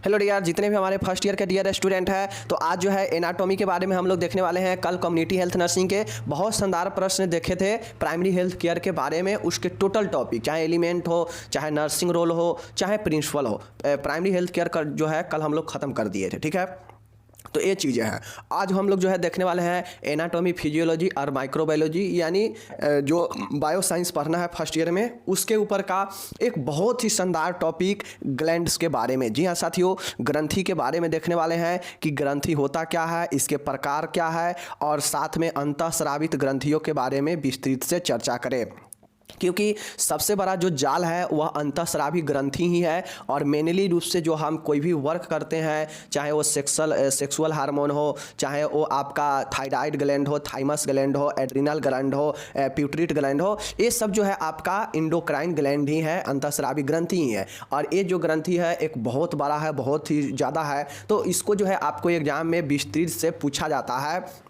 Hello dear, जितने भी हमारे फर्स्ट ईयर के डियर स्टूडेंट हैं, तो आज जो है एनाटॉमी के बारे में हम लोग देखने वाले हैं। कल कम्युनिटी हेल्थ नर्सिंग के बहुत शानदार प्रश्न देखे थे प्राइमरी हेल्थ केयर के बारे में। उसके टोटल टॉपिक, चाहे एलिमेंट हो, चाहे नर्सिंग रोल हो, चाहे प्रिंसिपल हो, प्राइमरी हेल्थ केयर का जो है कल हम लोग ख़त्म कर दिए थे। ठीक है, तो ये चीज़ें हैं। आज हम लोग जो है देखने वाले हैं एनाटॉमी, फिजियोलॉजी और माइक्रोबायोलॉजी, यानी जो बायो साइंस पढ़ना है फर्स्ट ईयर में, उसके ऊपर का एक बहुत ही शानदार टॉपिक ग्लैंड्स के बारे में। जी हाँ साथियों, ग्रंथि के बारे में देखने वाले हैं कि ग्रंथि होता क्या है, इसके प्रकार क्या है, और साथ में अंतःस्रावित ग्रंथियों के बारे में विस्तृत से चर्चा करें। क्योंकि सबसे बड़ा जो जाल है वह अंतःस्रावी ग्रंथि ही है। और मेनली रूप से जो हम कोई भी वर्क करते हैं, चाहे वो सेक्सुअल हार्मोन हो, चाहे वो आपका थायराइड ग्लैंड हो, थाइमस ग्लैंड हो, एड्रिनल ग्लैंड हो, प्यूटरी ग्लैंड हो, ये सब जो है आपका इंडोक्राइन ग्लैंड ही है, अंतःस्रावी ग्रंथि ही है। और ये जो ग्रंथि है एक बहुत बड़ा है, बहुत ही ज़्यादा है। तो इसको जो है आपको एग्जाम में विस्तृत से पूछा जाता है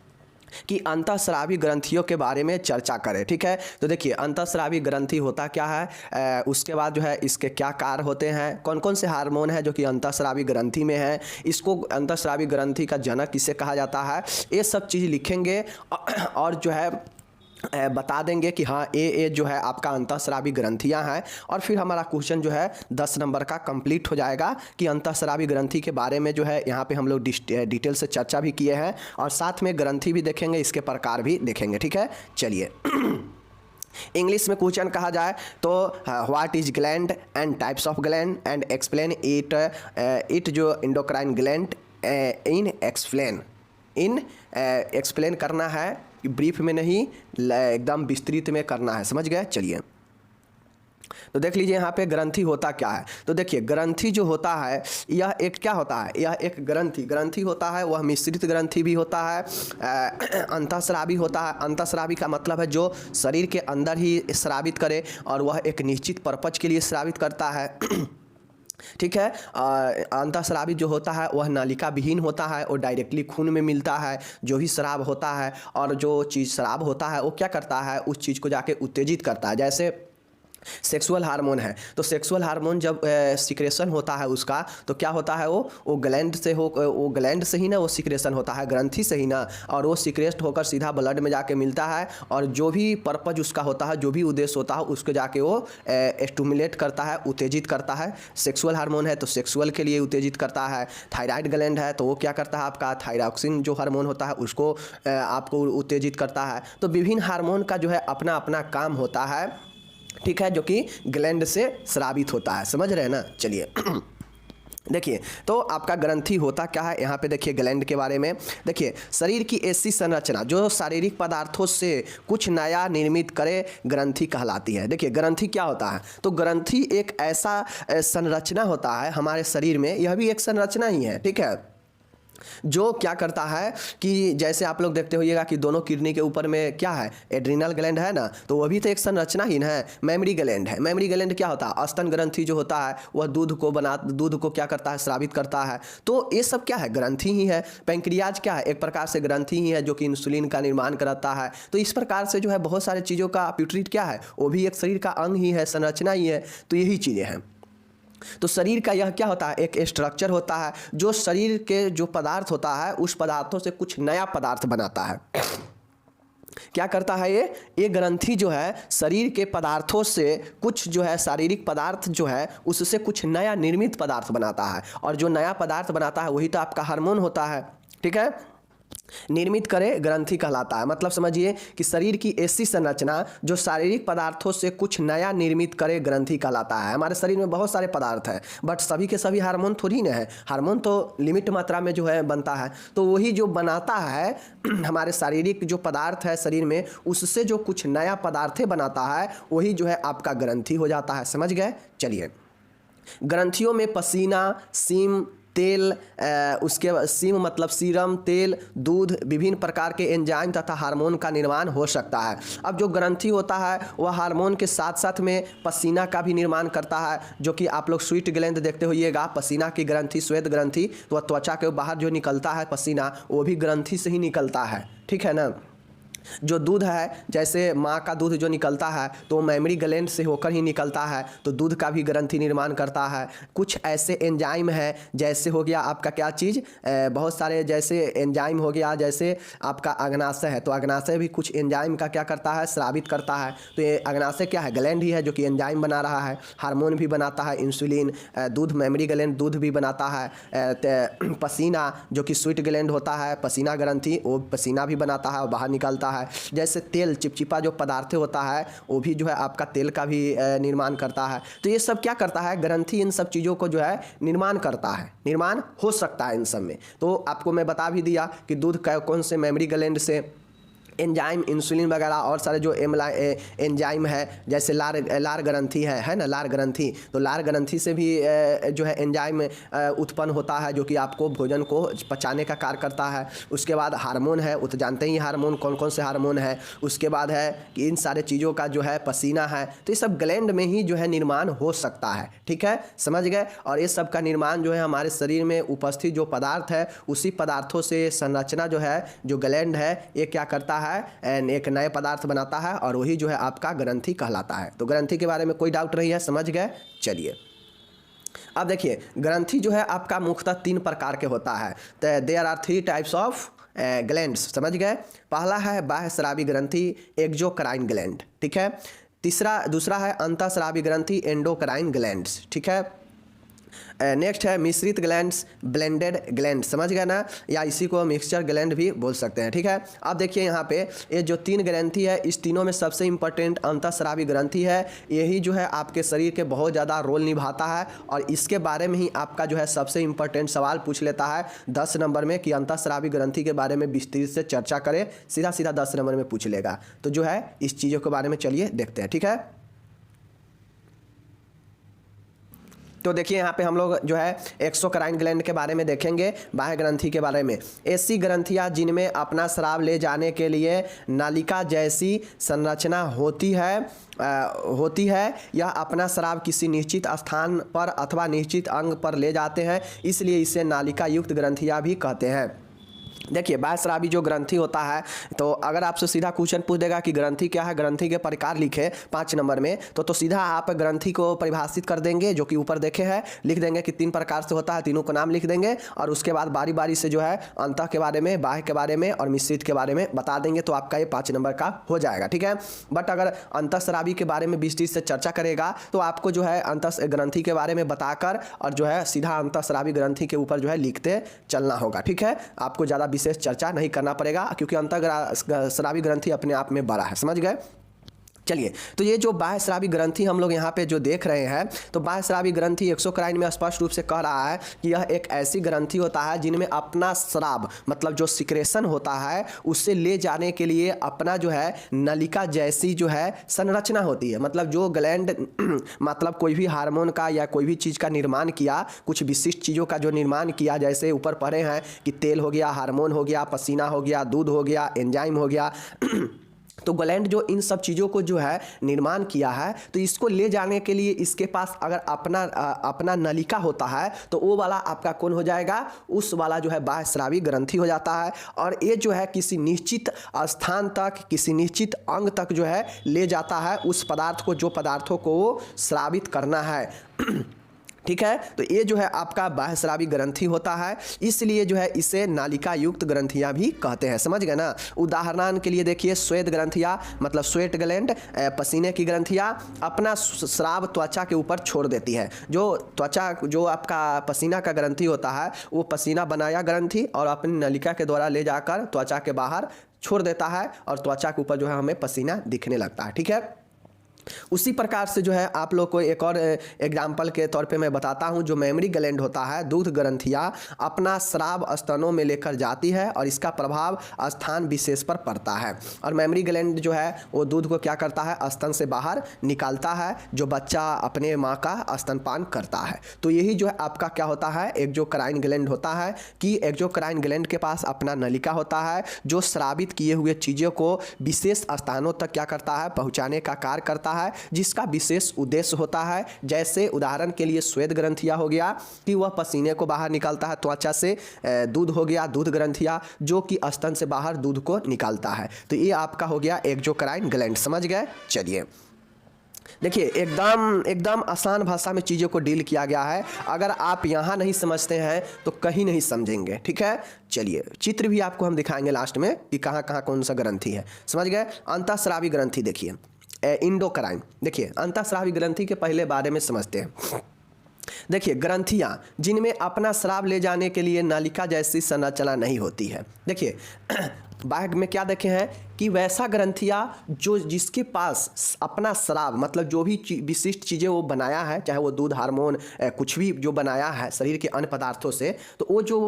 कि अंतःस्रावी ग्रंथियों के बारे में चर्चा करें। ठीक है, तो देखिए अंतःस्रावी ग्रंथि होता क्या है, उसके बाद जो है इसके क्या कार्य होते हैं, कौन कौन से हार्मोन है जो कि अंतःस्रावी ग्रंथि में है, इसको अंतःस्रावी ग्रंथि का जनक किसे कहा जाता है, ये सब चीज़ लिखेंगे और जो है बता देंगे कि हाँ ये जो है आपका अंतःस्रावी ग्रंथियाँ हैं। और फिर हमारा क्वेश्चन जो है 10 नंबर का कंप्लीट हो जाएगा कि अंतःस्रावी ग्रंथि के बारे में जो है यहाँ पे हम लोग डिटेल से चर्चा भी किए हैं, और साथ में ग्रंथि भी देखेंगे, इसके प्रकार भी देखेंगे। ठीक है, चलिए इंग्लिश में क्वेश्चन कहा जाए तो what is gland and types of gland and explain it जो इंडोक्राइन ग्लैंड इन एक्सप्लेन करना है, ब्रीफ में नहीं एकदम विस्तृत में करना है। समझ गए? चलिए तो देख लीजिए यहाँ पे ग्रंथि होता क्या है। तो देखिए ग्रंथि जो होता है यह एक क्या होता है, यह एक ग्रंथि होता है। वह मिश्रित ग्रंथि भी होता है, अंतःस्रावी होता है। अंतःस्रावी का मतलब है जो शरीर के अंदर ही स्रावित करे, और वह एक निश्चित पर्पज के लिए स्रावित करता है। ठीक है, अंतःस्रावी जो होता है वह नालिका विहीन होता है, और डायरेक्टली खून में मिलता है जो भी स्राव होता है। और जो चीज़ स्राव होता है वो क्या करता है, उस चीज़ को जाके उत्तेजित करता है। जैसे सेक्सुअल हार्मोन है, तो सेक्सुअल हार्मोन जब सिक्रेशन होता है उसका, तो क्या होता है वो ग्लैंड से वो ग्लैंड से ही ना वो सिक्रेशन होता है, ग्रंथि से ही ना, और वो सिक्रेट होकर सीधा ब्लड में जाके मिलता है। और जो भी पर्पज उसका होता है, जो भी उद्देश्य होता है, उसको जाके वो स्टिमुलेट करता है, उत्तेजित करता है। सेक्सुअल हार्मोन है तो सेक्सुअल के लिए उत्तेजित करता है। थायराइड ग्लैंड है तो वो क्या करता है, आपका थायरॉक्सिन जो हार्मोन होता है उसको आपको उत्तेजित करता है। तो विभिन्न हार्मोन का जो है अपना अपना काम होता है। ठीक है, जो कि ग्लैंड से स्रावित होता है। समझ रहे हैं ना? चलिए देखिए तो आपका ग्रंथि होता क्या है, यहाँ पे देखिए ग्लैंड के बारे में। देखिए शरीर की ऐसी संरचना जो शारीरिक पदार्थों से कुछ नया निर्मित करे, ग्रंथि कहलाती है। देखिए ग्रंथि क्या होता है, तो ग्रंथि एक ऐसा संरचना होता है हमारे शरीर में, यह भी एक संरचना ही है। ठीक है, जो क्या करता है कि जैसे आप लोग देखते होइएगा कि दोनों किडनी के ऊपर में क्या है, एड्रिनल ग्लैंड है ना, तो वह भी तो एक संरचना ही है। मेमरी ग्लैंड है, मेमरी ग्लैंड क्या होता है, स्तन ग्रंथि जो होता है वह दूध को क्या करता है, स्रावित करता है। तो ये सब क्या है, ग्रंथि ही है। पैंक्रियाज क्या है, एक प्रकार से ग्रंथि ही है जो कि इंसुलिन का निर्माण कराता है। तो इस प्रकार से जो है बहुत सारे चीज़ों का प्यूटरी क्या है, वो भी एक शरीर का अंग ही है, संरचना ही है। तो यही चीज़ें हैं। तो शरीर का यह क्या होता है, एक स्ट्रक्चर होता है जो शरीर के जो पदार्थ होता है उस पदार्थों से कुछ नया पदार्थ बनाता है। क्या करता है ये ग्रंथि जो है शरीर के पदार्थों से कुछ जो है शारीरिक पदार्थ जो है उससे कुछ नया निर्मित पदार्थ बनाता है। और जो नया पदार्थ बनाता है वही तो आपका हार्मोन होता है। ठीक है, निर्मित करे ग्रंथि कहलाता है। मतलब समझिए कि शरीर की ऐसी संरचना जो शारीरिक पदार्थों से कुछ नया निर्मित करे, ग्रंथि कहलाता है। हमारे शरीर में बहुत सारे पदार्थ हैं, बट सभी के सभी हार्मोन थोड़ी ना है। हार्मोन तो लिमिट मात्रा में जो है बनता है, तो वही जो बनाता है हमारे शारीरिक जो पदार्थ है शरीर में, उससे जो कुछ नया पदार्थ बनाता है वही जो है आपका ग्रंथि हो जाता है। समझ गए? चलिए ग्रंथियों में पसीना, सीम, तेल, उसके सीम मतलब सीरम, तेल, दूध, विभिन्न प्रकार के एंजाइम तथा हार्मोन का निर्माण हो सकता है। अब जो ग्रंथि होता है वह हार्मोन के साथ साथ में पसीना का भी निर्माण करता है, जो कि आप लोग स्वीट ग्लैंड देखते होइएगा, पसीना की ग्रंथि, श्वेत ग्रंथि, तो वह त्वचा के बाहर जो निकलता है पसीना, वो भी ग्रंथि से ही निकलता है। ठीक है ना? जो दूध है, जैसे माँ का दूध जो निकलता है तो मेमरी ग्लैंड से होकर ही निकलता है, तो दूध का भी ग्रंथि निर्माण करता है। कुछ ऐसे एंजाइम है, जैसे हो गया आपका क्या चीज़, बहुत सारे जैसे एंजाइम हो गया, जैसे आपका अग्नाशय है, तो अग्नाशय भी कुछ एंजाइम का क्या करता है, स्रावित करता है। तो ये अग्नाशय क्या है, ग्लैंड ही है जो कि एंजाइम बना रहा है, हार्मोन भी बनाता है, इंसुलिन, दूध, मेमरी ग्लैंड दूध भी बनाता है, पसीना जो कि स्वीट ग्लैंड होता है, पसीना ग्रंथि वो पसीना भी बनाता है और बाहर निकलता है। जैसे तेल, चिपचिपा जो पदार्थ होता है वो भी जो है आपका तेल का भी निर्माण करता है। तो ये सब क्या करता है, ग्रंथि इन सब चीज़ों को जो है निर्माण करता है, निर्माण हो सकता है इन सब में। तो आपको मैं बता भी दिया कि दूध कौन से मेमरी ग्लैंड से, एंजाइम, इंसुलिन वगैरह और सारे जो एंजाइम है, जैसे लार ग्रंथि है ना, लार ग्रंथि, तो लार ग्रंथि से भी जो है एंजाइम उत्पन्न होता है जो कि आपको भोजन को पचाने का कार्य करता है। उसके बाद हार्मोन है, वो तो जानते ही हार्मोन कौन कौन से हार्मोन है। उसके बाद है कि इन सारे चीज़ों का जो है पसीना है, तो ये सब ग्लैंड में ही जो है निर्माण हो सकता है। ठीक है, समझ गए। और ये सब का निर्माण जो है हमारे शरीर में उपस्थित जो पदार्थ है उसी पदार्थों से संरचना जो है, जो ग्लैंड है ये क्या करता है, एक नए पदार्थ बनाता है और वही जो है आपका ग्रंथि कहलाता है। तो ग्रंथि के बारे में कोई डाउट नहीं है, समझ गए। चलिए अब देखिए, ग्रंथि जो है आपका मुख्यतः 3 प्रकार के होता है। तो there are 3 types of glands, समझ गए। पहला है बाह्यस्रावी ग्रंथि, एक्सोक्राइन ग्लैंड, ठीक है। दूसरा है अंतःस्रावी ग्रंथि, एंडोक्राइन ग्लैंड्स, ठीक है। नेक्स्ट है मिश्रित ग्लैंड्स, ब्लेंडेड ग्लैंड, समझ गए ना, या इसी को मिक्सचर ग्लैंड भी बोल सकते हैं। ठीक है, अब देखिए यहाँ पे ये जो 3 ग्रंथि है, इस तीनों में सबसे इंपॉर्टेंट अंतःस्रावी ग्रंथि है। यही जो है आपके शरीर के बहुत ज़्यादा रोल निभाता है और इसके बारे में ही आपका जो है सबसे इंपॉर्टेंट सवाल पूछ लेता है 10 नंबर में कि अंतःस्रावी ग्रंथि के बारे में विस्तृत से चर्चा करें, सीधा सीधा 10 नंबर में पूछ लेगा। तो जो है इस चीज़ों के बारे में चलिए देखते हैं। ठीक है, तो देखिए यहाँ पे हम लोग जो है एक्सोक्राइन ग्लैंड के बारे में देखेंगे, बाह्य ग्रंथि के बारे में। ऐसी ग्रंथियाँ जिनमें अपना स्राव ले जाने के लिए नालिका जैसी संरचना होती है या अपना स्राव किसी निश्चित स्थान पर अथवा निश्चित अंग पर ले जाते हैं, इसलिए इसे नालिका युक्त ग्रंथियाँ भी कहते हैं। देखिए बाह्यस्रावी जो ग्रंथि होता है, तो अगर आपसे सीधा क्वेश्चन पूछ देगा कि ग्रंथि क्या है, ग्रंथि के प्रकार लिखे 5 नंबर में, तो सीधा आप ग्रंथि को परिभाषित कर देंगे, जो कि ऊपर देखे हैं, लिख देंगे कि 3 प्रकार से होता है, तीनों को नाम लिख देंगे और उसके बाद बारी बारी से जो है अंतः के बारे में, बाह्य के बारे में और मिश्रित के बारे में बता देंगे, तो आपका ये 5 नंबर का हो जाएगा। ठीक है, बट अगर अंतःस्रावी के बारे में विस्तृत से चर्चा करेगा तो आपको जो है अंतः ग्रंथि के बारे में बताकर और जो है सीधा अंतःस्रावी ग्रंथि के ऊपर जो है लिखते चलना होगा। ठीक है, आपको ज़्यादा विशेष चर्चा नहीं करना पड़ेगा क्योंकि अंतःस्रावी ग्रंथि अपने आप में बड़ा है, समझ गए। चलिए, तो ये जो बाह्यस्रावी ग्रंथि हम लोग यहाँ पे जो देख रहे हैं, तो बाह्यस्रावी ग्रंथि एक्सोक्राइन में स्पष्ट रूप से कह रहा है कि यह एक ऐसी ग्रंथि होता है जिनमें अपना स्राव मतलब जो सिक्रेशन होता है उससे ले जाने के लिए अपना जो है नलिका जैसी जो है संरचना होती है। मतलब जो ग्लैंड मतलब कोई भी हार्मोन का या कोई भी चीज़ का निर्माण किया, कुछ विशिष्ट चीज़ों का जो निर्माण किया, जैसे ऊपर पढ़े हैं कि तेल हो गया, हार्मोन हो गया, पसीना हो गया, दूध हो गया, एंजाइम हो गया तो ग्लैंड जो इन सब चीज़ों को जो है निर्माण किया है, तो इसको ले जाने के लिए इसके पास अगर अपना नलिका होता है तो वो वाला आपका कौन हो जाएगा, उस वाला जो है बाह्यस्रावी ग्रंथि हो जाता है। और ये जो है किसी निश्चित स्थान तक, किसी निश्चित अंग तक जो है ले जाता है उस पदार्थ को, जो पदार्थों को वो स्रावित करना है। ठीक है, तो ये जो है आपका बाह्यस्रावी ग्रंथि होता है, इसलिए जो है इसे नालिका युक्त ग्रंथियां भी कहते हैं, समझ गए ना। उदाहरण के लिए देखिए श्वेत ग्रंथियां मतलब स्वेट ग्लैंड, पसीने की ग्रंथियां अपना स्राव त्वचा के ऊपर छोड़ देती है। जो त्वचा जो आपका पसीना का ग्रंथि होता है वो पसीना बनाया ग्रंथि और अपनी नलिका के द्वारा ले जाकर त्वचा के बाहर छोड़ देता है और त्वचा के ऊपर जो है हमें पसीना दिखने लगता है। ठीक है, उसी प्रकार से जो है आप लोग को एक और एग्जाम्पल के तौर पे मैं बताता हूँ। जो मेमरी ग्लैंड होता है, दूध ग्रंथियाँ अपना स्राव स्तनों में लेकर जाती है और इसका प्रभाव स्थान विशेष पर पड़ता है। और मेमरी ग्लैंड जो है वो दूध को क्या करता है, स्तन से बाहर निकालता है, जो बच्चा अपने माँ का स्तनपान करता है। तो यही जो है आपका क्या होता है, एक्सोक्राइन ग्लैंड होता है कि एक्सोक्राइन ग्लैंड के पास अपना नलिका होता है जो स्रावित किए हुए चीज़ों को विशेष स्थानों तक क्या करता है, पहुँचाने का कार्य करता होता है जिसका विशेष उद्देश्य होता है। जैसे उदाहरण के लिए श्वेत ग्रंथियाँ हो गया कि वह पसीने को बाहर निकालता है, त्वचा से दूध हो गया दूध ग्रंथियाँ जो कि स्तन से बाहर दूध को निकालता है। तो ये आपका हो गया एक्सोक्राइन ग्लैंड। समझ गए? चलिए देखिए एकदम आसान भाषा में चीज़ों को डील किया गया है। अगर आप यहाँ नहीं समझते हैं तो कहीं नहीं समझेंगे। ठीक है, चलिए चित्र भी आपको हम दिखाएंगे लास्ट में कि कहाँ कहाँ कौन सा ग्रंथि है। समझ गए? अंतःस्रावी ग्रंथि देखिए इंडोक्राइन। देखिए अंतःस्रावी ग्रंथि के पहले बारे में समझते हैं। देखिए ग्रंथियाँ जिनमें अपना स्राव ले जाने के लिए नलिका जैसी संरचना नहीं होती है। देखिए बाह्य में क्या देखे हैं कि वैसा ग्रंथियाँ जो जिसके पास अपना स्राव मतलब जो भी विशिष्ट चीज़ें वो बनाया है, चाहे वो दूध हार्मोन कुछ भी जो बनाया है शरीर के अन्य पदार्थों से, तो वो जो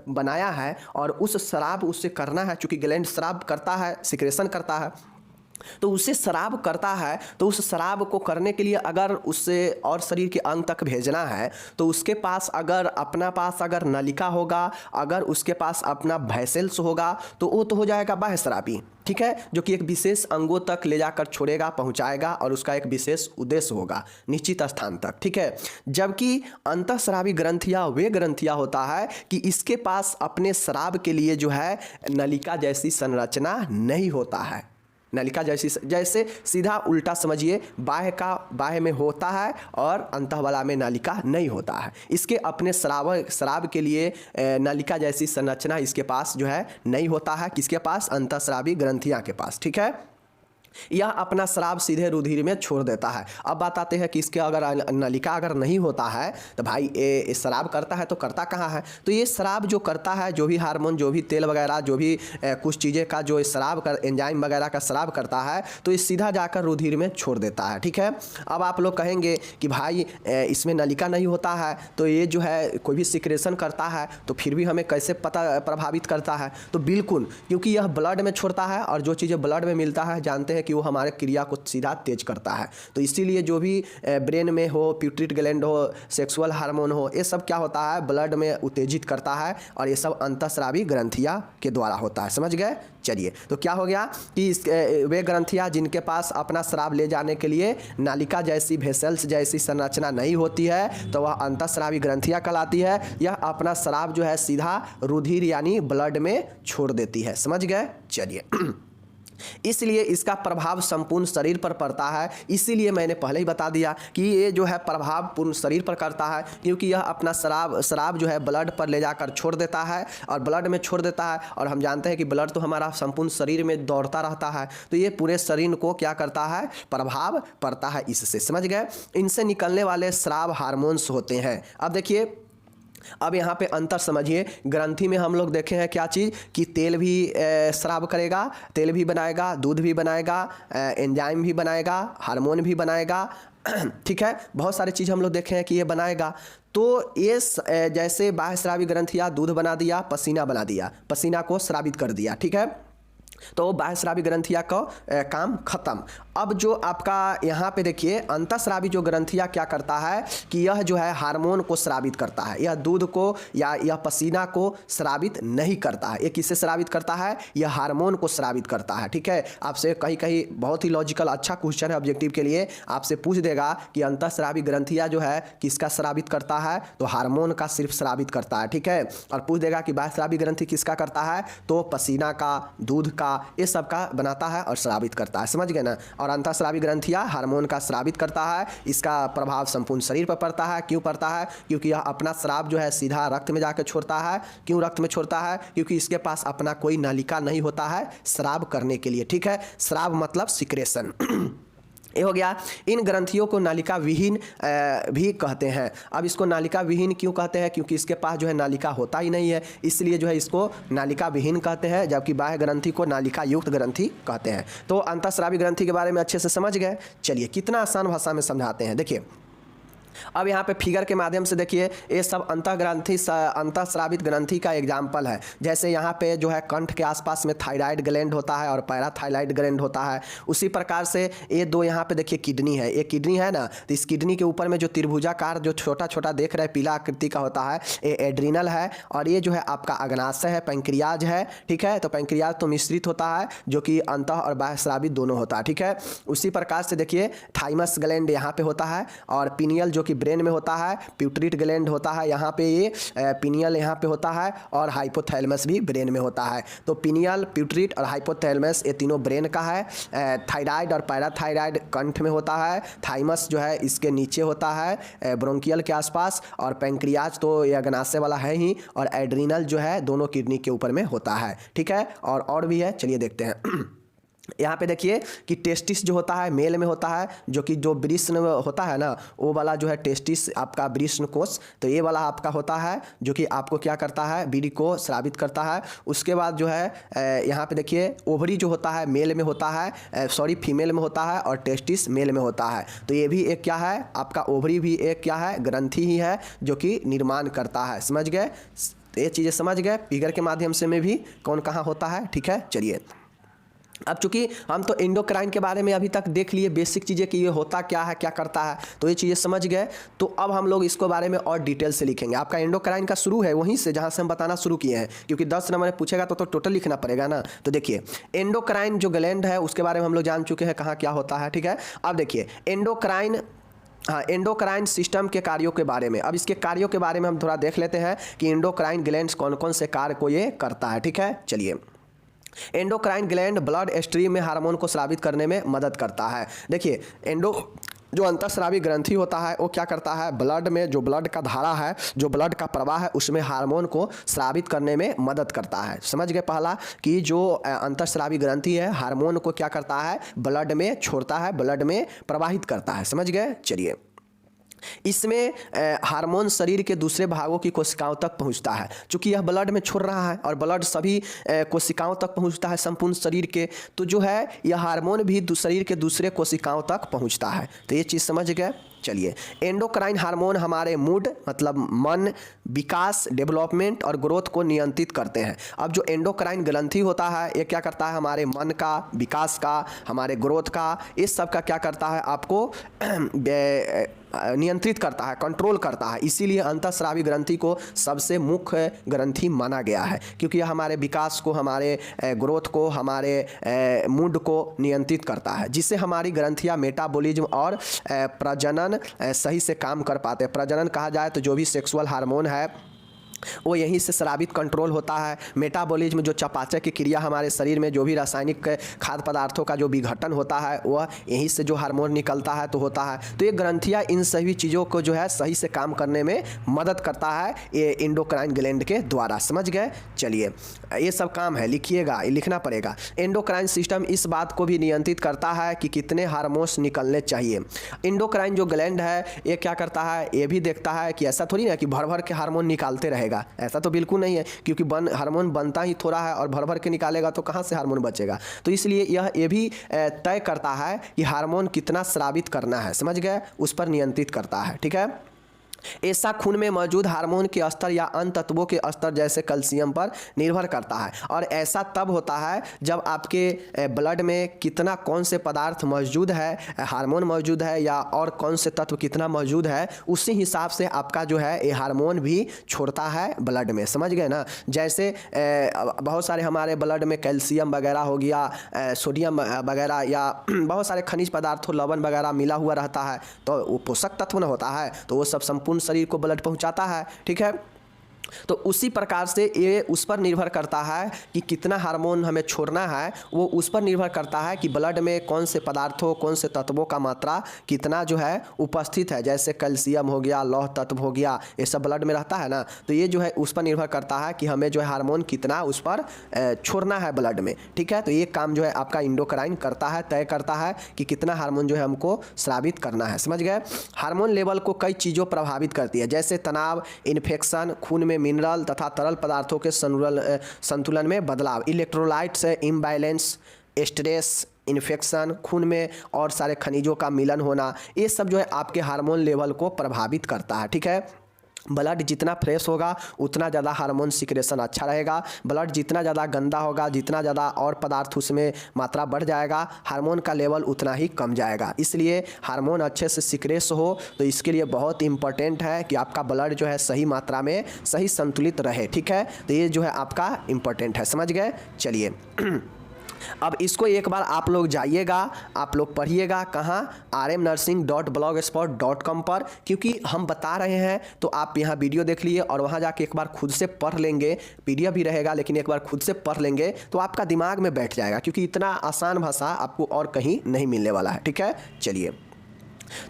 बनाया है और उस स्राव उससे करना है, चूँकि ग्लैंड स्राव करता है, सिक्रेशन करता है, तो उसे स्राव करता है। तो उस स्राव को करने के लिए अगर उससे और शरीर के अंग तक भेजना है तो उसके पास अगर नलिका होगा, अगर उसके पास अपना वेसल्स होगा तो वो तो हो जाएगा बाह्य स्रावी। ठीक है, जो कि एक विशेष अंगों तक ले जाकर छोड़ेगा, पहुंचाएगा और उसका एक विशेष उद्देश्य होगा निश्चित स्थान तक। ठीक है, जबकि अंतःस्रावी ग्रंथियाँ वे ग्रंथियाँ होता है कि इसके पास अपने स्राव के लिए जो है नलिका जैसी संरचना नहीं होता है। नलिका जैसे सीधा उल्टा समझिए, बाह्य में होता है और अंतः वाला में नलिका नहीं होता है। इसके अपने स्राव के लिए नलिका जैसी संरचना इसके पास जो है नहीं होता है। किसके पास? अंतःस्रावी ग्रंथियाँ के पास। ठीक है, यह अपना स्राव सीधे रुधिर में छोड़ देता है। अब बात आते हैं कि इसके अगर नलिका अगर नहीं होता है तो भाई ये स्राव करता है तो करता कहाँ है? तो ये स्राव जो करता है, जो भी हार्मोन, जो भी तेल वगैरह, जो भी कुछ चीज़ें का जो स्राव कर एंजाइम वगैरह का स्राव करता है तो ये सीधा जाकर रुधिर में छोड़ देता है। ठीक है, अब आप लोग कहेंगे कि भाई इसमें नलिका नहीं होता है तो ये जो है कोई भी सिक्रेशन करता है तो फिर भी हमें कैसे पता प्रभावित करता है? तो बिल्कुल, क्योंकि यह ब्लड में छोड़ता है और जो चीज़ें ब्लड में मिलता है जानते हैं कि वो हमारे क्रिया को सीधा तेज करता है। तो इसीलिए जो भी ब्रेन में हो, पिट्यूटरी ग्लैंड हो, सेक्सुअल हार्मोन हो, ये सब क्या होता है? ब्लड में उत्तेजित करता है और ये सब अंतःस्रावी ग्रंथियाँ के द्वारा होता है। समझ गए? चलिए, तो क्या हो गया कि वे ग्रंथियाँ जिनके पास अपना स्राव ले जाने के लिए नालिका जैसी वेसल्स जैसी संरचना नहीं होती है तो वह अंतःस्रावी ग्रंथियाँ कहलाती है। यह अपना स्राव जो है सीधा रुधिर यानी ब्लड में छोड़ देती है। समझ गए? चलिए इसलिए इसका प्रभाव संपूर्ण शरीर पर पड़ता है। इसीलिए मैंने पहले ही बता दिया कि ये जो है प्रभाव पूर्ण शरीर पर करता है, क्योंकि यह अपना स्राव जो है ब्लड पर ले जाकर छोड़ देता है और ब्लड में छोड़ देता है। और हम जानते हैं कि ब्लड तो हमारा संपूर्ण शरीर में दौड़ता रहता है, तो ये पूरे शरीर को क्या करता है? प्रभाव पड़ता है इससे। समझ गए? इनसे निकलने वाले स्राव हार्मोन्स होते हैं। अब देखिए, अब यहाँ पे अंतर समझिए। ग्रंथि में हम लोग देखे हैं क्या चीज़ कि तेल भी स्राव करेगा, तेल भी बनाएगा, दूध भी बनाएगा, एंजाइम भी बनाएगा, हार्मोन भी बनाएगा। ठीक है, बहुत सारी चीज़ हम लोग देखे हैं कि ये बनाएगा। तो ये जैसे बाह्य स्रावी ग्रंथियाँ दूध बना दिया, पसीना बना दिया, पसीना को स्रावित कर दिया। ठीक है, तो बाह्य स्रावी ग्रंथियाँ का काम खत्म। अब जो आपका यहाँ पे देखिए अंतःस्रावी जो ग्रंथियाँ क्या करता है कि यह जो है हार्मोन को स्रावित करता है। यह दूध को या यह पसीना को स्रावित नहीं करता है। ये किससे स्रावित करता है? यह हार्मोन को स्रावित करता है। ठीक है, आपसे कहीं बहुत ही लॉजिकल अच्छा क्वेश्चन है ऑब्जेक्टिव के लिए, आपसे पूछ देगा कि अंतःस्रावी ग्रंथियाँ जो है किसका स्रावित करता है? तो हार्मोन का सिर्फ स्रावित करता है। ठीक है, और पूछ देगा कि बाह्य स्रावी ग्रंथि किसका करता है? तो पसीना का, दूध का, ये सब का बनाता है और स्रावित करता है। समझ गए ना? और अंतःस्रावी ग्रंथियाँ हार्मोन का स्रावित करता है। इसका प्रभाव संपूर्ण शरीर पर पड़ता है। क्यों पड़ता है? क्योंकि यह अपना स्राव जो है सीधा रक्त में जाकर छोड़ता है। क्यों रक्त में छोड़ता है? क्योंकि इसके पास अपना कोई नलिका नहीं होता है स्राव करने के लिए। ठीक है, स्राव मतलब सिक्रेशन। ये हो गया। इन ग्रंथियों को नालिका विहीन भी कहते हैं। अब इसको नालिका विहीन क्यों कहते हैं? क्योंकि इसके पास जो है नालिका होता ही नहीं है, इसलिए जो है इसको नालिका विहीन कहते हैं, जबकि बाह्य ग्रंथि को नालिका युक्त ग्रंथि कहते हैं। तो अंतःस्रावी ग्रंथि के बारे में अच्छे से समझ गए। चलिए कितना आसान भाषा में समझाते हैं। देखिए अब यहाँ पे फिगर के माध्यम से देखिए ये सब अंतःस्रावित ग्रंथि का एग्जाम्पल है। जैसे यहाँ पे जो है कंठ के आसपास में थायराइड ग्लैंड होता है और पैराथायराइड ग्लैंड होता है। उसी प्रकार से ये दो यहाँ पे देखिए किडनी है, ये किडनी है ना, तो इस किडनी के ऊपर में जो त्रिभुजाकार जो छोटा छोटा देख रहे हैं पीला आकृति का होता है, ये एड्रिनल है। और ये जो है आपका अग्नाशय है, पैंक्रियाज है, ठीक है। तो पैंक्रियाज तो मिश्रित होता है जो कि अंतः और बाह्यस्रावित दोनों होता है, ठीक है। उसी प्रकार से देखिए थाइमस ग्लैंड यहाँ पे होता है और पिनियल जो कि ब्रेन में होता है, प्यूटरिट ग्लैंड होता है यहाँ पे, ये पिनियल यहाँ पे होता है और हाइपोथैलेमस भी ब्रेन में होता है। तो पिनियल, प्यूटरिट और हाइपोथैलेमस ये तीनों ब्रेन का है। थायराइड और पैराथायराइड कंठ में होता है, थाइमस जो है इसके नीचे होता है ब्रोंकियल के आसपास, और पैंक्रियाज तो ये अग्नाशय वाला है ही, और एड्रिनल जो है दोनों किडनी के ऊपर में होता है, ठीक है। और भी है, चलिए देखते हैं। यहाँ पे देखिए कि टेस्टिस जो होता है मेल में होता है, जो कि जो वृषण होता है ना, वो वाला जो है टेस्टिस आपका वृषण कोष, तो ये वाला आपका होता है जो कि आपको क्या करता है, बीड़ी को स्रावित करता है। उसके बाद जो है यहाँ पे देखिए ओवरी जो होता है मेल में होता है, फीमेल में होता है, और टेस्टिस मेल में होता है। तो ये भी एक क्या है आपका, ओवरी भी एक क्या है, ग्रंथि ही है जो कि निर्माण करता है। समझ गए, तो ये चीज़ें समझ गए फिगर के माध्यम से में भी कौन कहाँ होता है, ठीक है। चलिए अब चूंकि हम तो एंडोक्राइन के बारे में अभी तक देख लिए बेसिक चीज़ें कि ये होता क्या है, क्या करता है, तो ये चीज़ें समझ गए। तो अब हम लोग इसको बारे में और डिटेल से लिखेंगे। आपका एंडोक्राइन का शुरू है वहीं से जहाँ से हम बताना शुरू किए हैं, क्योंकि 10 नंबर में पूछेगा तो टोटल लिखना पड़ेगा ना। तो देखिए एंडोक्राइन जो ग्लैंड है उसके बारे में हम लोग जान चुके हैं कहाँ क्या होता है, ठीक है। अब देखिए एंडोक्राइन, हाँ, एंडोक्राइन सिस्टम के कार्यों के बारे में, अब इसके कार्यों के बारे में हम थोड़ा देख लेते हैं कि एंडोक्राइन ग्लैंड्स कौन कौन से कार्य को ये करता है, ठीक है। चलिए एंडोक्राइन ग्लैंड ब्लड स्ट्रीम में हार्मोन को स्रावित करने में मदद करता है। देखिए जो अंतःस्रावी ग्रंथि होता है वो क्या करता है, ब्लड में जो ब्लड का धारा है, जो ब्लड का प्रवाह है, उसमें हार्मोन को स्रावित करने में मदद करता है। समझ गए पहला कि जो अंतःस्रावी ग्रंथि है हार्मोन को क्या करता है, ब्लड में छोड़ता है, ब्लड में प्रवाहित करता है। समझ गए। चलिए इसमें हार्मोन शरीर के दूसरे भागों की कोशिकाओं तक पहुंचता है। चूंकि यह ब्लड में छोड़ रहा है और ब्लड सभी कोशिकाओं तक पहुंचता है संपूर्ण शरीर के, तो जो है यह हार्मोन भी शरीर के दूसरे कोशिकाओं तक पहुंचता है। तो ये चीज़ समझ गए। चलिए एंडोक्राइन हार्मोन हमारे मूड मतलब मन, विकास, डेवलपमेंट और ग्रोथ को नियंत्रित करते हैं। अब जो एंडोक्राइन ग्रंथि होता है ये क्या करता है, हमारे मन का, विकास का, हमारे ग्रोथ का, इस सब का क्या करता है, आपको नियंत्रित करता है, कंट्रोल करता है। इसीलिए अंतःस्रावी ग्रंथि को सबसे मुख्य ग्रंथि माना गया है, क्योंकि यह हमारे विकास को, हमारे ग्रोथ को, हमारे मूड को नियंत्रित करता है, जिससे हमारी ग्रंथियाँ मेटाबॉलिज्म और प्रजनन सही से काम कर पाते हैं। प्रजनन कहा जाए तो जो भी सेक्सुअल हार्मोन है वो यहीं से स्रावित कंट्रोल होता है। मेटाबॉलिज्म जो चयापचय की क्रिया, हमारे शरीर में जो भी रासायनिक खाद्य पदार्थों का जो विघटन होता है वह यहीं से जो हार्मोन निकलता है तो होता है। तो ये ग्रंथियाँ इन सभी चीज़ों को जो है सही से काम करने में मदद करता है ये एंडोक्राइन ग्लैंड के द्वारा। समझ गए। चलिए ये सब काम है, लिखिएगा, ये लिखना पड़ेगा। एंडोक्राइन सिस्टम इस बात को भी नियंत्रित करता है कि कितने हार्मोन्स निकलने चाहिए। एंडोक्राइन जो ग्लैंड है ये क्या करता है, ये भी देखता है कि ऐसा थोड़ी ना कि भर भर के हार्मोन निकालते रहेगा, ऐसा तो बिल्कुल नहीं है, क्योंकि हार्मोन बनता ही थोड़ा है और भर भर के निकालेगा तो कहाँ से हार्मोन बचेगा। तो इसलिए ये भी तय करता है कि हार्मोन कितना स्रावित करना है। समझ गए, उस पर नियंत्रित करता है, ठीक है। ऐसा खून में मौजूद हार्मोन के स्तर या अन्य तत्वों के स्तर जैसे कैल्शियम पर निर्भर करता है, और ऐसा तब होता है जब आपके ब्लड में कितना कौन से पदार्थ मौजूद है, हार्मोन मौजूद है या और कौन से तत्व कितना मौजूद है, उसी हिसाब से आपका जो है ये हार्मोन भी छोड़ता है ब्लड में। समझ गए ना। जैसे बहुत सारे हमारे ब्लड में कैल्शियम वगैरह हो गया, सोडियम वगैरह या बहुत सारे खनिज पदार्थों, लवण वगैरह मिला हुआ रहता है, तो वो पोषक तत्व न होता है, तो वो सब संपूर्ण शरीर को ब्लड पहुंचाता है, ठीक है। तो उसी प्रकार से ये उस पर निर्भर करता है कि कितना हार्मोन हमें छोड़ना है, वो उस पर निर्भर करता है कि ब्लड में कौन से पदार्थों, कौन से तत्वों का मात्रा कितना जो है उपस्थित है। जैसे कैल्शियम हो गया, लौह तत्व हो गया, ये सब ब्लड में रहता है ना, तो ये जो है उस पर निर्भर करता है कि हमें जो है हार्मोन कितना उस पर छोड़ना है ब्लड में, ठीक है। तो ये काम जो है आपका एंडोक्राइन करता है, तय करता है कि कितना हार्मोन जो है हमको स्रावित करना है। समझ गए। हार्मोन लेवल को कई चीज़ों प्रभावित करती है, जैसे तनाव, इन्फेक्शन, खून में मिनरल तथा तरल पदार्थों के संतुलन में बदलाव, इलेक्ट्रोलाइट्स इम्बैलेंस, स्ट्रेस, इन्फेक्शन, खून में और सारे खनिजों का मिलन होना, ये सब जो है आपके हार्मोन लेवल को प्रभावित करता है। ठीक है, ब्लड जितना फ्रेश होगा उतना ज़्यादा हार्मोन सिक्रेशन अच्छा रहेगा। ब्लड जितना ज़्यादा गंदा होगा, जितना ज़्यादा और पदार्थ उसमें मात्रा बढ़ जाएगा, हार्मोन का लेवल उतना ही कम जाएगा। इसलिए हार्मोन अच्छे से सिक्रेश हो तो इसके लिए बहुत इंपॉर्टेंट है कि आपका ब्लड जो है सही मात्रा में सही संतुलित रहे। ठीक है, तो ये जो है आपका इंपॉर्टेंट है, समझ गए। चलिए अब इसको एक बार आप लोग जाइएगा, आप लोग पढ़िएगा कहाँ, rmnursing.blogspot.com पर, क्योंकि हम बता रहे हैं तो आप यहाँ वीडियो देख लिए और वहाँ जाके एक बार खुद से पढ़ लेंगे। पीडीएफ भी रहेगा लेकिन एक बार खुद से पढ़ लेंगे तो आपका दिमाग में बैठ जाएगा, क्योंकि इतना आसान भाषा आपको और कहीं नहीं मिलने वाला है। ठीक है, चलिए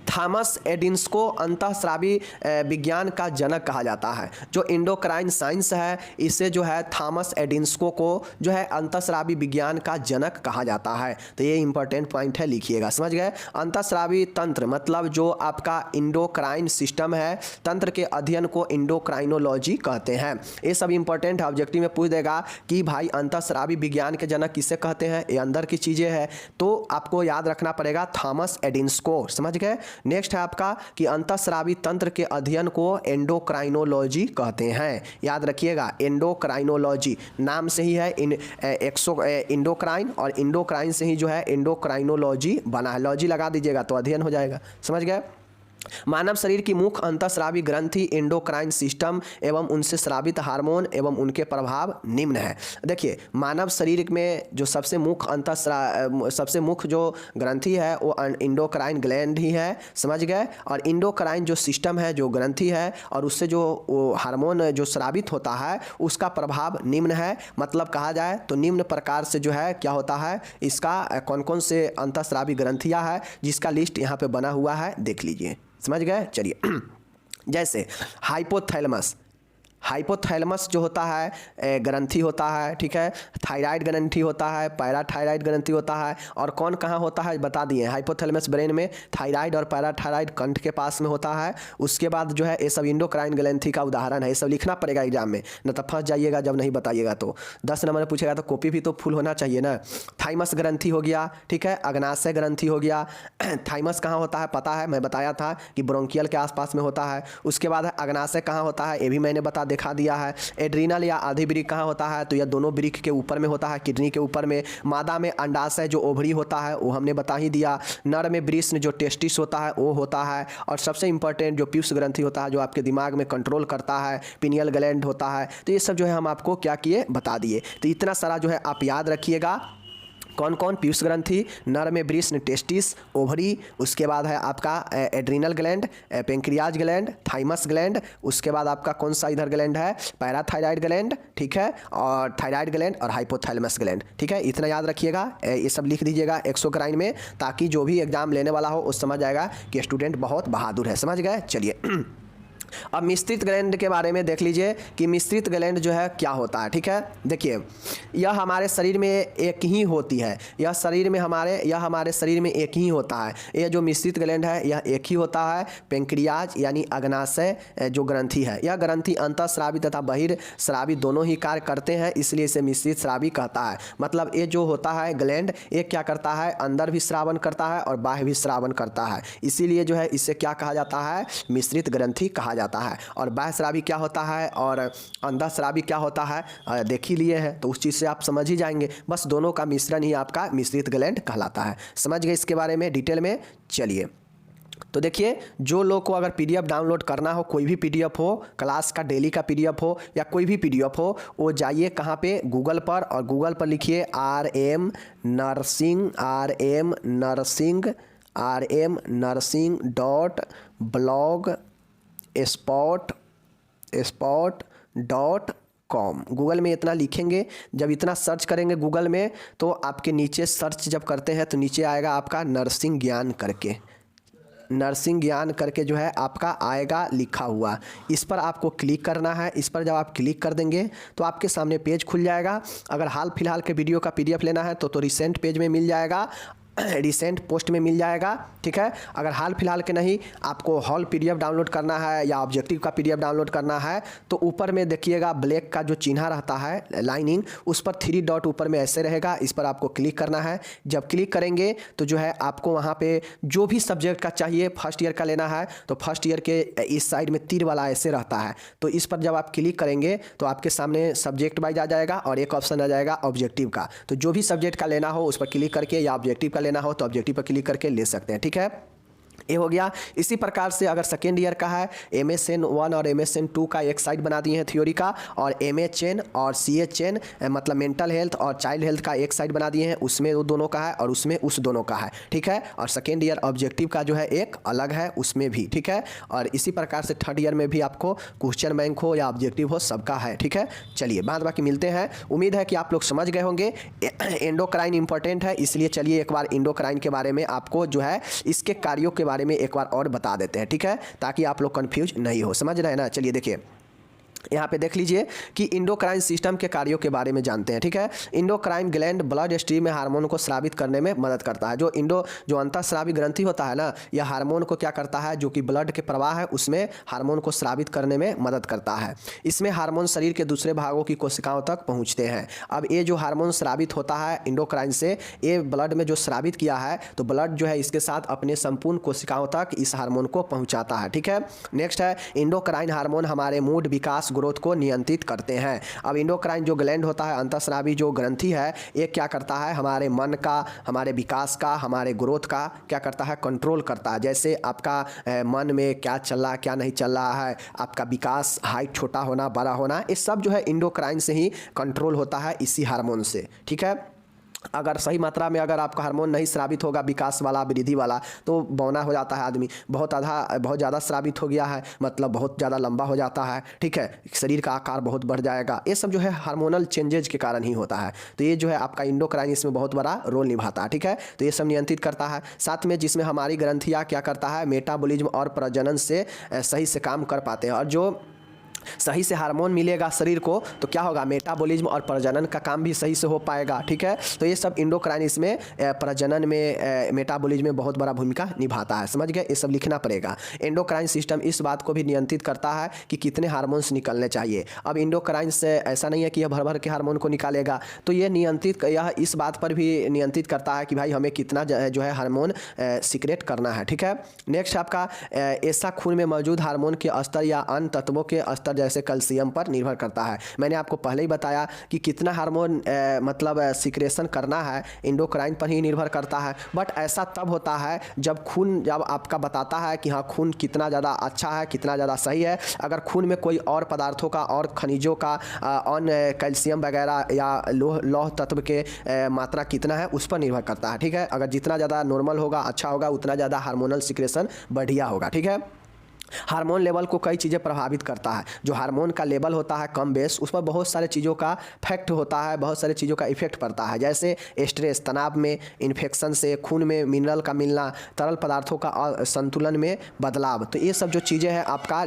थॉमस एडिन्स को अंतःस्रावी विज्ञान का जनक कहा जाता है। जो इंडोक्राइन साइंस है इसे जो है थॉमस एडिन्स्को को जो है अंतःस्रावी विज्ञान का जनक कहा जाता है। तो ये इंपॉर्टेंट पॉइंट है, लिखिएगा, समझ गए। अंतःस्रावी तंत्र मतलब जो आपका इंडोक्राइन सिस्टम है, तंत्र के अध्ययन को इंडोक्राइनोलॉजी कहते हैं। ये सब इंपॉर्टेंट है, ऑब्जेक्टिव में पूछ देगा कि भाई अंतःस्रावी विज्ञान के जनक किसे कहते हैं, ये अंदर की चीज़ें हैं, तो आपको याद रखना पड़ेगा थॉमस एडिन्स्को, समझ गए। नेक्स्ट है आपका कि अंतःस्रावी तंत्र के अध्ययन को एंडोक्राइनोलॉजी कहते हैं, याद रखिएगा, एंडोक्राइनोलॉजी नाम से ही है इंडोक्राइन, और इंडोक्राइन से ही जो है एंडोक्राइनोलॉजी बना है। लॉजी लगा दीजिएगा तो अध्ययन हो जाएगा, समझ गए। मानव शरीर की मुख्य अंतःस्रावी ग्रंथि एंडोक्राइन सिस्टम एवं उनसे स्रावित हार्मोन एवं उनके प्रभाव निम्न है। देखिए मानव शरीर में जो सबसे मुख्य जो ग्रंथि है वो इंडोक्राइन ग्लैंड ही है, समझ गए। और इंडोक्राइन जो सिस्टम है, जो ग्रंथि है, और उससे जो हार्मोन जो स्रावित होता है उसका प्रभाव निम्न है। मतलब कहा जाए तो निम्न प्रकार से जो है क्या होता है, इसका कौन कौन से अंतःस्रावी ग्रंथियाँ है जिसका लिस्ट यहाँ पे बना हुआ है, देख लीजिए, समझ गए। चलिए जैसे हाइपोथैलेमस जो होता है ग्रंथि होता है, ठीक है। थायराइड ग्रंथि होता है, पैराथायराइड ग्रंथि होता है, और कौन कहाँ होता है बता दिए। हाइपोथैलेमस ब्रेन में, थायराइड और पैराथायराइड कंठ के पास में होता है। उसके बाद जो है ये सब इंडोक्राइन ग्रंथि का उदाहरण है, ये सब लिखना पड़ेगा एग्जाम में, न तो फंस जाइएगा जब नहीं बताइएगा तो। 10 नंबर में पूछेगा तो कॉपी भी तो फुल होना चाहिए ना। थाइमस ग्रंथि हो गया, ठीक है। अग्नाशय ग्रंथि हो गया। थाइमस कहाँ होता है पता है, मैं बताया था कि ब्रोंकियल के आसपास में होता है। उसके बाद अग्नाशय कहाँ होता है ये भी मैंने दिखा दिया है। एड्रीनल या आधी वृक्क कहाँ होता है, तो यह दोनों वृक्क के ऊपर में होता है, किडनी के ऊपर में। मादा में अंडाशय जो ओवरी होता है वो हमने बता ही दिया। नर में वृषण जो टेस्टिस होता है वो होता है। और सबसे इंपॉर्टेंट जो पीयूष ग्रंथि होता है जो आपके दिमाग में कंट्रोल करता है, पिनियल ग्लैंड होता है। तो ये सब जो है हम आपको क्या किए बता दिए। तो इतना सारा जो है आप याद रखिएगा, कौन कौन, पीयूष ग्रंथि, नर में वृषण टेस्टिस, ओवरी, उसके बाद है आपका adrenal gland, pancreas gland, thymus gland, उसके बाद आपका कौन सा इधर ग्लैंड है, पैराथायराइड ग्लैंड, ठीक है, और थायराइड ग्लैंड और हाइपोथैलेमस ग्लैंड, ठीक है। इतना याद रखिएगा, ये सब लिख दीजिएगा एक्सोक्राइन में, ताकि जो भी एग्जाम लेने वाला हो वो समझ जाएगा कि स्टूडेंट बहुत बहादुर है, समझ गए। चलिए अब मिश्रित ग्लैंड के बारे में देख लीजिए कि मिश्रित ग्लैंड जो है क्या होता है, ठीक है। देखिए यह हमारे शरीर में एक ही होती है, यह हमारे शरीर में एक ही होता है। यह जो मिश्रित ग्लैंड है यह एक ही होता है। पेंक्रियाज यानी अग्नाशय जो ग्रंथि है, यह ग्रंथि अंतःस्रावी तथा बहिर्स्रावी दोनों ही कार्य करते हैं, इसलिए इसे मिश्रित स्रावी कहता है। मतलब ये जो होता है ग्लैंड, ये क्या करता है, अंदर भी स्रावन करता है और बाह्य भी स्रावन करता है, इसीलिए जो है इसे क्या कहा जाता है, मिश्रित ग्रंथि कहा जाता है। और बाह्य स्रावी क्या होता है और अंदर स्रावी क्या होता है देख ही लिए हैं, तो उस चीज़ से आप समझ ही जाएंगे। बस दोनों का मिश्रण ही आपका मिश्रित ग्लैंड कहलाता है, समझ गए इसके बारे में डिटेल में। चलिए तो देखिए, जो लोग को अगर पीडीएफ डाउनलोड करना हो, कोई भी पीडीएफ हो, क्लास का डेली का पीडीएफ हो या कोई भी पीडीएफ हो, वो जाइए कहाँ पे, गूगल पर, और गूगल पर लिखिए RM nursing.blogspot.com। गूगल में इतना लिखेंगे, जब इतना सर्च करेंगे गूगल में तो आपके नीचे सर्च जब करते हैं तो नीचे आएगा आपका नर्सिंग ज्ञान करके जो है आपका आएगा लिखा हुआ। इस पर आपको क्लिक करना है। इस पर जब आप क्लिक कर देंगे तो आपके सामने पेज खुल जाएगा। अगर हाल फिलहाल के वीडियो का पीडीएफ लेना है तो रिसेंट पेज में मिल जाएगा। रिसेंट पोस्ट में मिल जाएगा, ठीक है। अगर हाल फिलहाल के नहीं, आपको हॉल पीडीएफ डाउनलोड करना है या ऑब्जेक्टिव का पीडीएफ डाउनलोड करना है तो ऊपर में देखिएगा ब्लैक का जो चिन्ह रहता है लाइनिंग, उस पर 3 डॉट ऊपर में ऐसे रहेगा, इस पर आपको क्लिक करना है। जब क्लिक करेंगे तो जो है आपको वहाँ पे जो भी सब्जेक्ट का चाहिए, फर्स्ट ईयर का लेना है तो फर्स्ट ईयर के इस साइड में तीर वाला ऐसे रहता है, तो इस पर जब आप क्लिक करेंगे तो आपके सामने सब्जेक्ट वाइज आ जाएगा और एक ऑप्शन आ जाएगा ऑब्जेक्टिव का। तो जो भी सब्जेक्ट का लेना हो उस पर क्लिक करके, या ऑब्जेक्टिव का लेना हो तो ऑब्जेक्टिव पर क्लिक करके ले सकते हैं, ठीक है। ये हो गया। इसी प्रकार से अगर सेकेंड ईयर का है, MSN 1 और MSN 2 का एक साइड बना दिए हैं थ्योरी का, और MA चेन और CA चेन मतलब मेंटल हेल्थ और चाइल्ड हेल्थ का एक साइड बना दिए हैं, उसमें वो दोनों का है और उसमें उस दोनों का है, ठीक है। और सेकेंड ईयर ऑब्जेक्टिव का जो है एक अलग है उसमें भी, ठीक है। और इसी प्रकार से थर्ड ईयर में भी आपको क्वेश्चन बैंक हो या ऑब्जेक्टिव हो, सबका है, ठीक है। चलिए बाद बाकी मिलते हैं। उम्मीद है कि आप लोग समझ गए होंगे। एंडोक्राइन इंपॉर्टेंट है, इसलिए चलिए एक बार एंडोक्राइन के बारे में आपको जो है इसके कार्यों के बारे में एक बार और बता देते हैं, ठीक है, ताकि आप लोग कंफ्यूज नहीं हो। समझ रहे हैं ना। चलिए देखिए यहाँ पे देख लीजिए कि इंडोक्राइन सिस्टम के कार्यों के बारे में जानते हैं, ठीक है। इंडोक्राइन ग्लैंड ब्लड स्ट्रीम में हार्मोन को स्रावित करने में मदद करता है। जो अंतःस्रावी ग्रंथि होता है ना, यह हार्मोन को क्या करता है, जो कि ब्लड के प्रवाह है उसमें हार्मोन को स्रावित करने में मदद करता है। इसमें हार्मोन शरीर के दूसरे भागों की कोशिकाओं तक पहुँचते हैं। अब ये जो हार्मोन स्रावित होता है इंडोक्राइन से, ये ब्लड में जो स्रावित किया है तो ब्लड जो है इसके साथ अपने संपूर्ण कोशिकाओं तक इस हार्मोन को पहुँचाता है, ठीक है। नेक्स्ट है इंडोक्राइन हार्मोन हमारे मूड, विकास, ग्रोथ को नियंत्रित करते हैं। अब इंडोक्राइन जो ग्लैंड होता है, अंतःस्रावी जो ग्रंथि है, ये क्या करता है, हमारे मन का, हमारे विकास का, हमारे ग्रोथ का क्या करता है, कंट्रोल करता है। जैसे आपका मन में क्या चल रहा है, क्या नहीं चल रहा है, आपका विकास, हाइट छोटा होना, बड़ा होना, ये सब जो है इंडोक्राइन से ही कंट्रोल होता है, इसी हार्मोन से, ठीक है। अगर सही मात्रा में अगर आपका हार्मोन नहीं स्रावित होगा, विकास वाला, वृद्धि वाला, तो बौना हो जाता है आदमी, बहुत ज़्यादा स्रावित हो गया है मतलब बहुत ज़्यादा लंबा हो जाता है, ठीक है, शरीर का आकार बहुत बढ़ जाएगा। ये सब जो है हार्मोनल चेंजेज के कारण ही होता है। तो ये जो है आपका इंडोक्राइन इसमें बहुत बड़ा रोल निभाता है, ठीक है। तो ये सब नियंत्रित करता है। साथ में जिसमें हमारी ग्रंथियाँ क्या करता है, मेटाबॉलिज्म और प्रजनन से सही से काम कर पाते हैं। और जो सही से हार्मोन मिलेगा शरीर को तो क्या होगा, मेटाबॉलिज्म और प्रजनन का काम भी सही से हो पाएगा, ठीक है। तो ये सब इंडोक्राइन इसमें प्रजनन में, मेटाबॉलिज्म में बहुत बड़ा भूमिका निभाता है। समझ गए, ये सब लिखना पड़ेगा। एंडोक्राइन सिस्टम इस बात को भी नियंत्रित करता है कि कितने हार्मोन्स निकलने चाहिए। अब इंडोक्राइन से ऐसा नहीं है कि यह भर भर के हार्मोन को निकालेगा, तो ये नियंत्रित, यह इस बात पर भी नियंत्रित करता है कि भाई हमें कितना जो है हार्मोन सीक्रेट करना है, ठीक है। नेक्स्ट आपका ऐसा खून में मौजूद हार्मोन के स्तर या अन्य तत्वों के स्तर जैसे कैल्शियम पर निर्भर करता है। मैंने आपको पहले ही बताया कि कितना हार्मोन मतलब सीक्रेशन करना है इंडोक्राइन पर ही निर्भर करता है। बट ऐसा तब होता है जब खून जब आपका बताता है कि हाँ खून कितना ज़्यादा अच्छा है, कितना ज़्यादा सही है। अगर खून में कोई और पदार्थों का और खनिजों का अन्य कैल्शियम वगैरह या लौह तत्व के मात्रा कितना है उस पर निर्भर करता है, ठीक है। अगर जितना ज़्यादा नॉर्मल होगा, अच्छा होगा, उतना ज़्यादा हार्मोनल सीक्रेशन बढ़िया होगा, ठीक है। हार्मोन लेवल को कई चीज़ें प्रभावित करता है। जो हार्मोन का लेवल होता है कम बेस, उस पर बहुत सारे चीज़ों का फैक्ट होता है, बहुत सारे चीज़ों का इफेक्ट पड़ता है। जैसे स्ट्रेस, तनाव में, इन्फेक्शन से, खून में मिनरल का मिलना, तरल पदार्थों का संतुलन में बदलाव, तो ये सब जो चीज़ें हैं आपका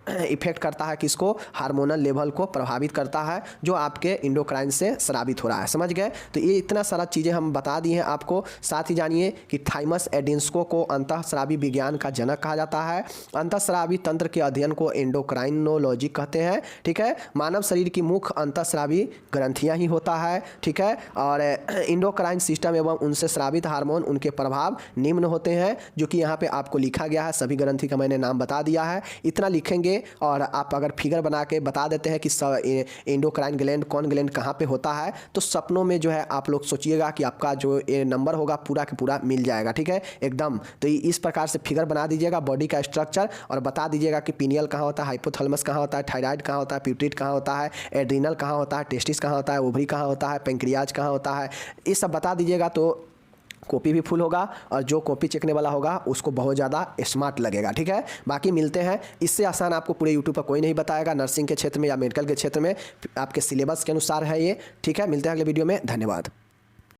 इफेक्ट करता है किसको, हार्मोनल लेवल को प्रभावित करता है, जो आपके इंडोक्राइन से स्रावित हो रहा है। समझ गए। तो ये इतना सारा चीज़ें हम बता दी हैं आपको। साथ ही जानिए कि थाइमस एडिंस्को को अंतःस्रावी विज्ञान का जनक कहा जाता है। अंतःस्रावी तंत्र के अध्ययन को एंडोक्राइनोलॉजी कहते हैं, ठीक है। मानव शरीर की मुख्य अंतःस्रावी ग्रंथियाँ ही होता है, ठीक है। और इंडोक्राइन सिस्टम एवं उनसे स्रावित हार्मोन, उनके प्रभाव निम्न होते हैं, जो कि यहाँ पे आपको लिखा गया है। सभी ग्रंथि का मैंने नाम बता दिया है, इतना लिखेंगे। और आप अगर फिगर बना के बता देते हैं कि एंडोक्राइन ग्लैंड कौन ग्लैंड कहाँ पे होता है, तो सपनों में जो है आप लोग सोचिएगा कि आपका जो नंबर होगा पूरा के पूरा मिल जाएगा, ठीक है एकदम। तो इस प्रकार से फिगर बना दीजिएगा बॉडी का स्ट्रक्चर, और बता दीजिएगा कि पीनियल कहाँ होता है, हाइपोथैलेमस कहाँ होता है, थायराइड कहाँ होता है, प्यूटरेट कहाँ होता है, एड्रीनल कहाँ होता है, टेस्टिस कहाँ होता है, ओवरी कहाँ होता है, पेंक्रियाज कहाँ होता है, ये सब बता दीजिएगा। तो कॉपी भी फुल होगा और जो कॉपी चेकने वाला होगा उसको बहुत ज़्यादा स्मार्ट लगेगा, ठीक है। बाकी मिलते हैं, इससे आसान आपको पूरे यूट्यूब पर कोई नहीं बताएगा। नर्सिंग के क्षेत्र में या मेडिकल के क्षेत्र में आपके सिलेबस के अनुसार है ये, ठीक है। मिलते हैं अगले वीडियो में, धन्यवाद।